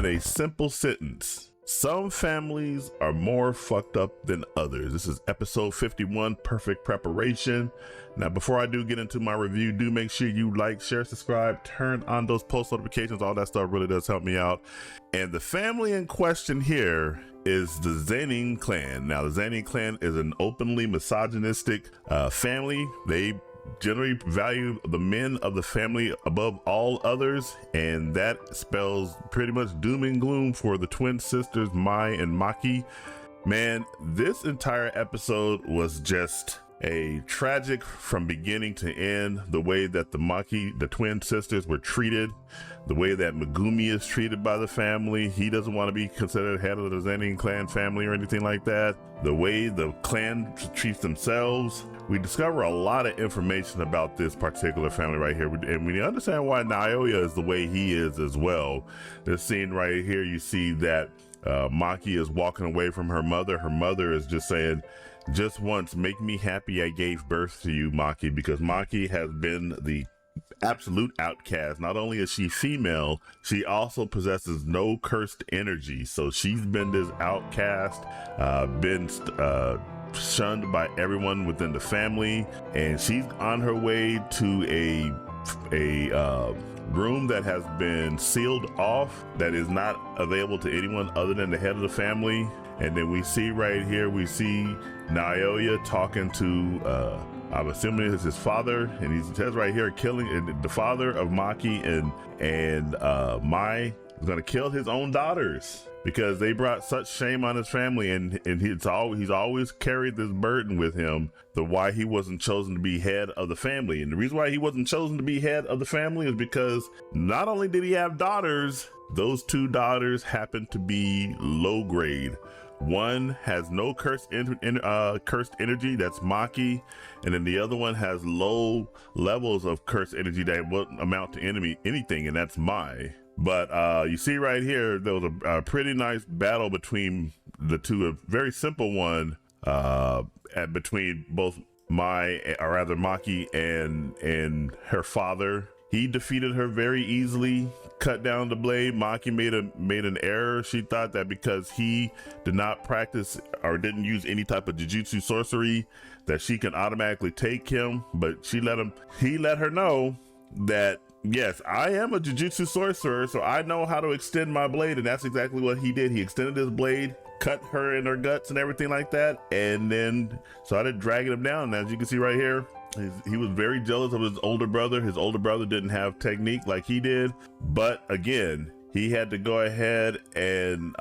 in a simple sentence. Some families are more fucked up than others. This is episode 51, Perfect Preparation. Now, before I do get into my review, do make sure you like, share, subscribe, turn on those post notifications. All that stuff really does help me out. And the family in question here is the Zenin Clan. Now, the Zenin Clan is an openly misogynistic family. They generally value the men of the family above all others, and that spells pretty much doom and gloom for the twin sisters Mai and Maki. Man, this entire episode was just a tragic from beginning to end. The way that the twin sisters were treated, the way that Megumi is treated by the family. He doesn't want to be considered head of the Zenin Clan family or anything like that. The way the clan treats themselves. We discover a lot of information about this particular family right here, and we understand why Naoya is the way he is as well. This scene right here, you see that Maki is walking away from her mother. Her mother is just saying, just once, make me happy I gave birth to you, Maki, because Maki has been the absolute outcast. Not only is she female, she also possesses no cursed energy. So she's been this outcast, been shunned by everyone within the family, and she's on her way to a room that has been sealed off, that is not available to anyone other than the head of the family. And then we see right here, we see Naoya talking to I'm assuming it's his father, and he says right here, killing the father of Maki and Mai is gonna kill his own daughters because they brought such shame on his family, and he's always carried this burden with him, the why he wasn't chosen to be head of the family. And the reason why he wasn't chosen to be head of the family is because not only did he have daughters, those two daughters happen to be low grade. One has no cursed energy, that's Maki, and then the other one has low levels of cursed energy that won't amount to anything, and that's Mai. But you see right here, there was a pretty nice battle between the two, a very simple one between both Maki and her father. He defeated her very easily, cut down the blade. Maki made an error. She thought that because he did not practice or didn't use any type of Jujutsu sorcery, that she can automatically take him. But he let her know that, yes, I am a Jujutsu sorcerer, so I know how to extend my blade. And that's exactly what he did. He extended his blade, cut her in her guts and everything like that, and then started dragging him down. And as you can see right here, he was very jealous of his older brother. His older brother didn't have technique like he did, but again, he had to go ahead and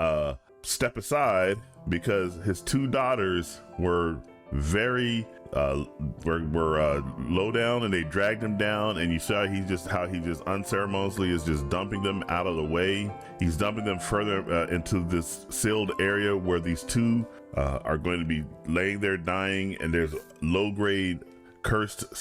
step aside because his two daughters were very low down, and they dragged him down. And you saw how he just unceremoniously is just dumping them out of the way. He's dumping them further into this sealed area where these two are going to be laying there dying, and there's low grade cursed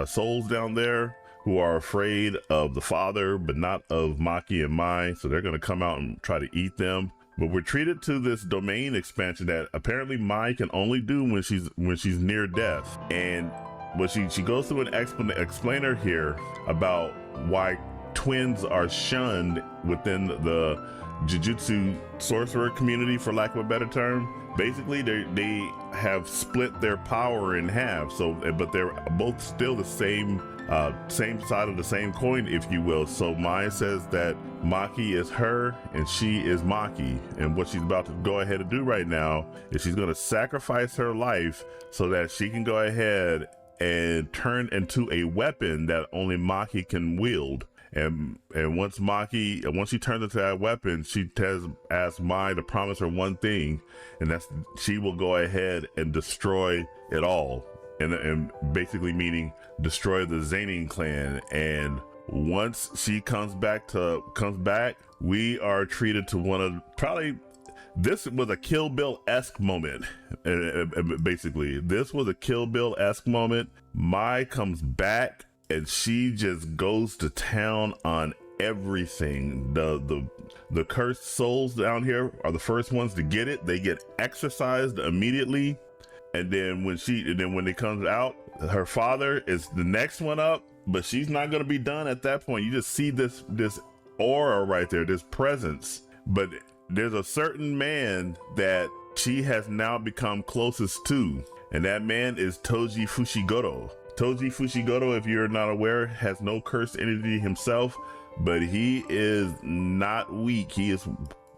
souls down there who are afraid of the father but not of Maki and Mai, so they're going to come out and try to eat them. But we're treated to this domain expansion that apparently Mai can only do when she's near death. And what she goes through an explainer here about why twins are shunned within the Jujutsu sorcerer community, for lack of a better term. Basically, they have split their power in half. So, but they're both still the same side of the same coin, if you will. So Mai says that Maki is her and she is Maki, and what she's about to go ahead and do right now is she's going to sacrifice her life so that she can go ahead and turn into a weapon that only Maki can wield. And once she turns into that weapon, she asks Mai to promise her one thing, and that's she will go ahead and destroy it all, and basically meaning destroy the Zenin Clan. And once she comes back, we are treated to one of this was a Kill Bill-esque moment. Basically, this was a Kill Bill-esque moment. Mai comes back, and she just goes to town on everything. The cursed souls down here are the first ones to get it. They get exorcised immediately, and then when it comes out, her father is the next one up, but she's not going to be done at that point. You just see this aura right there, this presence. But there's a certain man that she has now become closest to, and that man is Toji Fushiguro. Toji Fushiguro, if you're not aware, has no cursed entity himself, but he is not weak. He is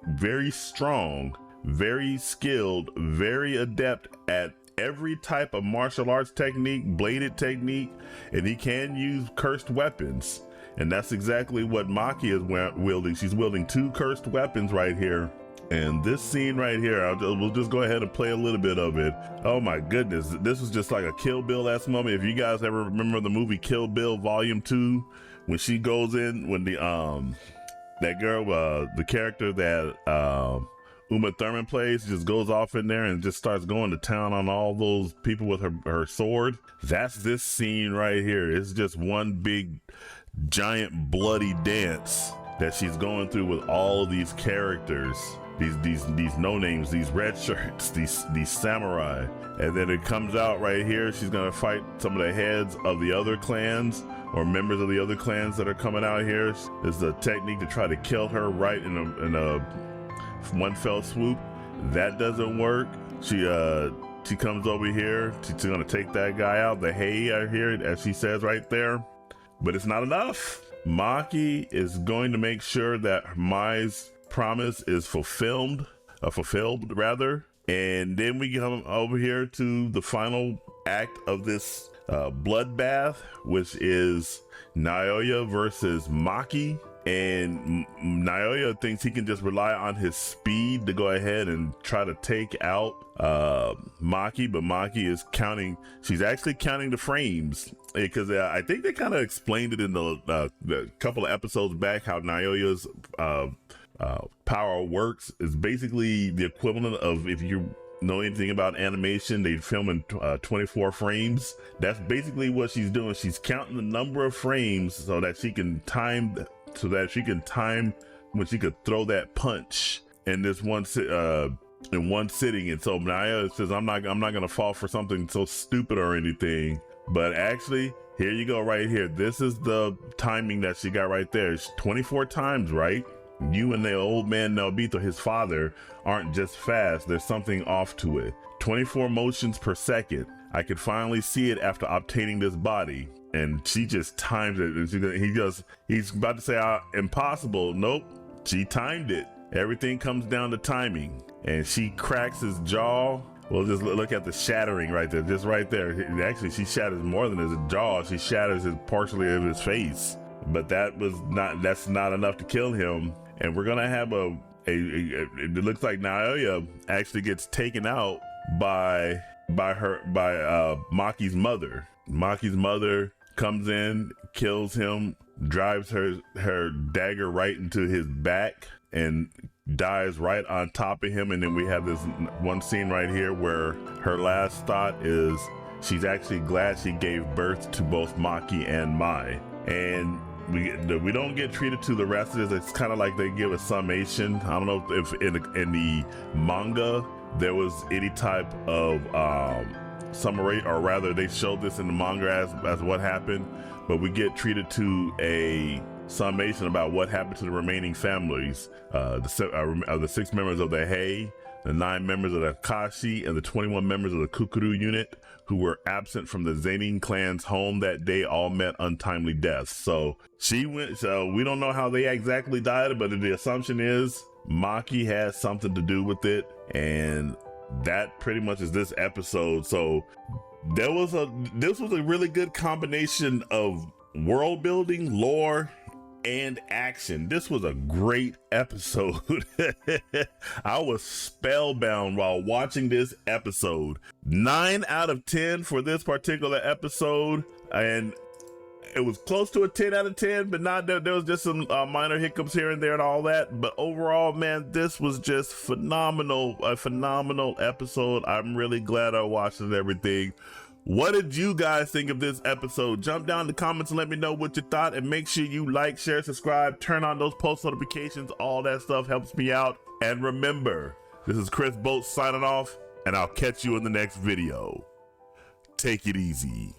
very strong, very skilled, very adept at every type of martial arts technique, bladed technique, and he can use cursed weapons. And that's exactly what Maki is wielding. She's wielding 2 cursed weapons right here. And this scene right here, we'll just go ahead and play a little bit of it. Oh my goodness, this was just like a Kill Bill-esque moment. If you guys ever remember the movie Kill Bill Volume 2, when she goes in, when the that girl, the character that Uma Thurman plays, just goes off in there and just starts going to town on all those people with her sword. That's this scene right here. It's just one big giant bloody dance that she's going through with all of these characters, these no names, these red shirts, these samurai. And then it comes out right here, she's gonna fight some of the heads of the other clans, or members of the other clans that are coming out here. There's a technique to try to kill her right in a one fell swoop. That doesn't work. She comes over here, she's gonna take that guy out, the hay out here, as she says right there. But it's not enough. Maki is going to make sure that Mai's promise is fulfilled rather. And then we come over here to the final act of this bloodbath, which is Naoya versus Maki. And Naoya thinks he can just rely on his speed to go ahead and try to take out Maki, but Maki is counting. She's actually counting the frames, because I think they kind of explained it in the couple of episodes back how Naoya's power works. Is basically the equivalent of, if you know anything about animation, they film in 24 frames. That's basically what she's doing. She's counting the number of frames so that she can time when she could throw that punch in this one sitting. And so Naya says, I'm not gonna fall for something so stupid or anything. But actually, here you go right here. This is the timing that she got right there. It's 24 times, right? You and the old man Nobito, his father, aren't just fast. There's something off to it. 24 motions per second. I could finally see it after obtaining this body. And she just times it. And he's about to say impossible. Nope, she timed it. Everything comes down to timing. And she cracks his jaw. Well, just look at the shattering right there, just right there. Actually, she shatters more than his jaw. She shatters partially of his face. But that's not enough to kill him. And we're gonna have it looks like Naoya actually gets taken out by Maki's mother. Maki's mother comes in, kills him, drives her dagger right into his back, and dies right on top of him. And then we have this one scene right here where her last thought is she's actually glad she gave birth to both Maki and Mai. And we don't get treated to the rest of this. It's kind of like they give a summation. I don't know if in the manga there was any type of summary, or rather they showed this in the manga as what happened, but we get treated to a summation about what happened to the remaining families, the 6 members of the Hei, the 9 members of the Kashi, and the 21 members of the Kukuru unit who were absent from the Zenin Clan's home that day, all met untimely deaths. So we don't know how they exactly died, but the assumption is Maki has something to do with it, and that pretty much is this episode. So this was a really good combination of world building, lore, and action. This was a great episode. I was spellbound while watching this episode. 9 out of 10 for this particular episode, and it was close to a 10 out of 10, but not there was just some minor hiccups here and there and all that. But overall, man, this was just phenomenal, a phenomenal episode. I'm really glad I watched it and everything. What did you guys think of this episode? Jump down in the comments and let me know what you thought, and make sure you like, share, subscribe, turn on those post notifications. All that stuff helps me out. And remember, this is Chris Boats signing off, and I'll catch you in the next video. Take it easy.